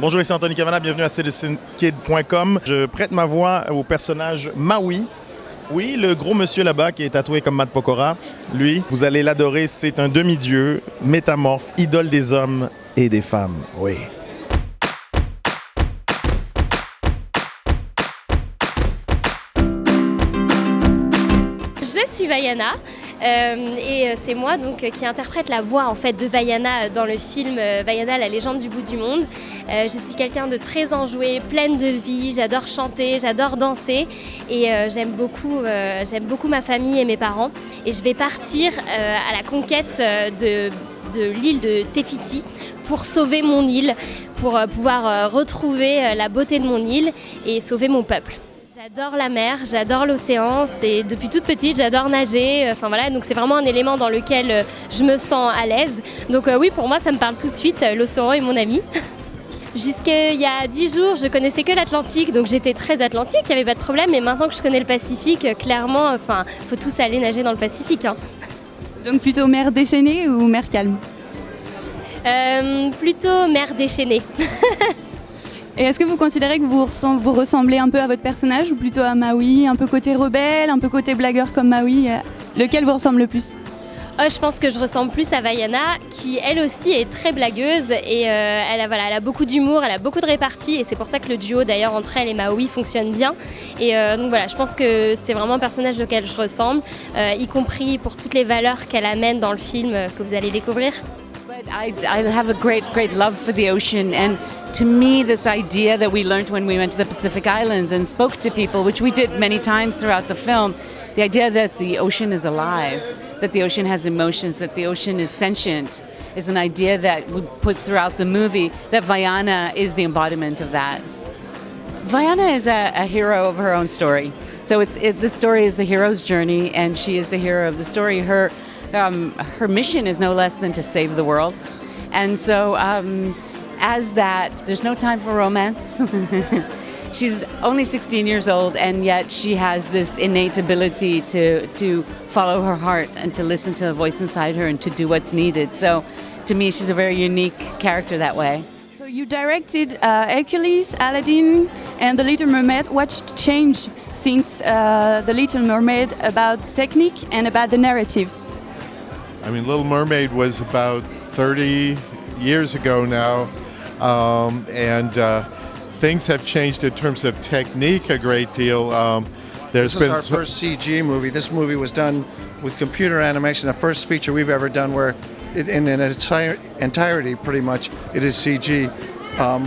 Bonjour, ici Anthony Cavana, bienvenue à CitizenKid.com. Je prête ma voix au personnage Maui. Oui, le gros monsieur là-bas qui est tatoué comme Matt Pokora. Lui, vous allez l'adorer, c'est un demi-dieu, métamorphe, idole des hommes et des femmes. Oui. Je suis Vaiana et c'est moi donc qui interprète la voix en fait de Vaiana dans le film Vaiana, la légende du bout du monde. Je suis quelqu'un de très enjoué, pleine de vie, j'adore chanter, j'adore danser et j'aime beaucoup ma famille et mes parents. Et je vais partir à la conquête de l'île de Tefiti pour sauver mon île, pour pouvoir retrouver la beauté de mon île et sauver mon peuple. J'adore la mer, j'adore l'océan, c'est depuis toute petite, j'adore nager, donc c'est vraiment un élément dans lequel je me sens à l'aise. Donc oui, pour moi ça me parle tout de suite, l'océan est mon ami. Jusqu'il y a 10 jours, je connaissais que l'Atlantique, donc j'étais très Atlantique, il n'y avait pas de problème, mais maintenant que je connais le Pacifique, clairement, faut tous aller nager dans le Pacifique. Donc plutôt mer déchaînée ou mer calme? Plutôt mer déchaînée. Et est-ce que vous considérez que vous ressemblez un peu à votre personnage ou plutôt à Maui, un peu côté rebelle, un peu côté blagueur comme Maui? Lequel vous ressemble le plus? Je pense que je ressemble plus à Vaiana, qui elle aussi est très blagueuse et elle a beaucoup d'humour, elle a beaucoup de répartie et c'est pour ça que le duo d'ailleurs entre elle et Maui fonctionne bien. Et donc voilà, je pense que c'est vraiment un personnage auquel je ressemble, y compris pour toutes les valeurs qu'elle amène dans le film que vous allez découvrir. I have a great love for the ocean, and to me this idea that we learned when we went to the Pacific Islands and spoke to people, which we did many times throughout the film, the idea that the ocean is alive, that the ocean has emotions, that the ocean is sentient, is an idea that we put throughout the movie, that Vaiana is the embodiment of that. Vaiana is a hero of her own story. So the story is the hero's journey, and she is the hero of the story. Her mission is no less than to save the world. And so as that, there's no time for romance. She's only 16 years old, and yet she has this innate ability to follow her heart and to listen to the voice inside her and to do what's needed. So to me, she's a very unique character that way. So you directed Hercules, Aladdin, and The Little Mermaid. What's changed since The Little Mermaid about technique and about the narrative? I mean, Little Mermaid was about 30 years ago now, and things have changed in terms of technique a great deal. This is our first CG movie. This movie was done with computer animation, the first feature we've ever done where in its entirety, pretty much, it is CG.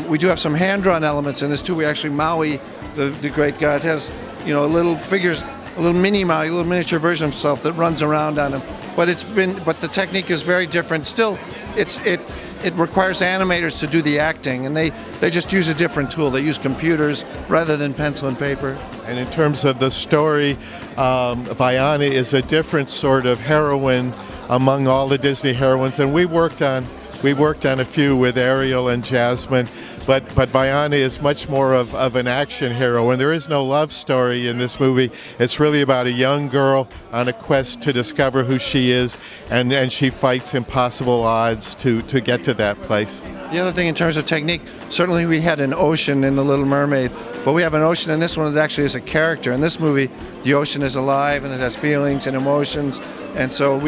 We do have some hand-drawn elements in this too. We actually, Maui, the great god, has little figures, a little mini Maui, a little miniature version of himself that runs around on him. But the technique is very different. Still, it requires animators to do the acting, and they just use a different tool. They use computers rather than pencil and paper. And in terms of the story, Vaiana is a different sort of heroine among all the Disney heroines, and we worked on a few with Ariel and Jasmine, but Vaiana is much more of an action hero, and there is no love story in this movie. It's really about a young girl on a quest to discover who she is, and she fights impossible odds to get to that place. The other thing in terms of technique, certainly we had an ocean in The Little Mermaid, but we have an ocean in this one that actually is a character. In this movie, the ocean is alive and it has feelings and emotions, and so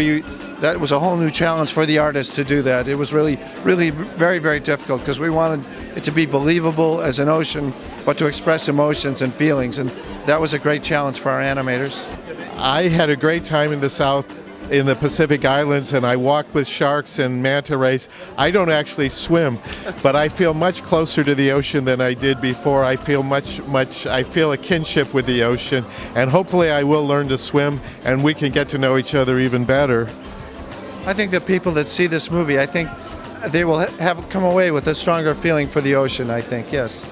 that was a whole new challenge for the artists to do that. It was really very, very difficult because we wanted it to be believable as an ocean, but to express emotions and feelings, and that was a great challenge for our animators. I had a great time in the South, in the Pacific Islands, and I walked with sharks and manta rays. I don't actually swim, but I feel much closer to the ocean than I did before. I feel I feel a kinship with the ocean, and hopefully I will learn to swim and we can get to know each other even better. I think the people that see this movie, I think they will have come away with a stronger feeling for the ocean, I think, yes.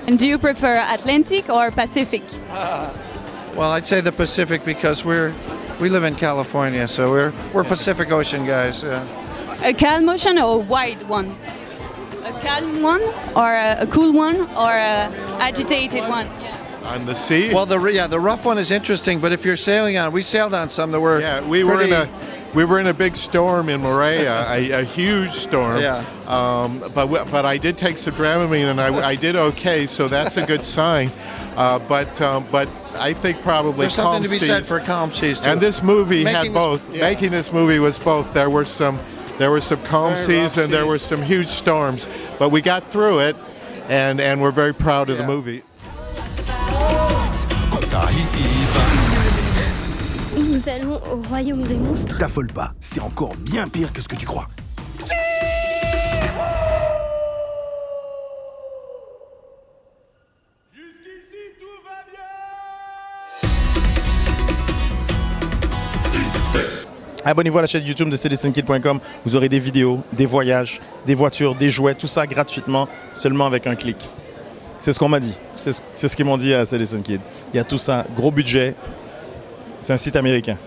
And do you prefer Atlantic or Pacific? Well, I'd say the Pacific because we live in California, so we're Pacific Ocean guys. Yeah. A calm ocean or a wide one? A calm one or a cool one or a agitated one? On the sea? Well, the rough one is interesting, but if you're sailing on, we sailed on some that were we were in a big storm in Morea, a huge storm. Yeah. But I did take some Dramamine and I did okay, so that's a good sign. But I think probably There's something calm to be seas. said for calm seas too. And this movie had Making this- both. yeah. Making this movie was both. There were some calm Very seas rough and there seas. were some huge storms, but we got through it, and we're very proud of the Yeah. movie. Nous allons au royaume des monstres. T'affole pas, c'est encore bien pire que ce que tu crois. Abonnez-vous à la chaîne YouTube de CitizenKid.com. Vous aurez des vidéos, des voyages, des voitures, des jouets, tout ça gratuitement, seulement avec un clic. C'est ce qu'on m'a dit. C'est ce qu'ils m'ont dit à CitizenKid. Il y a tout ça, gros budget. C'est un site américain.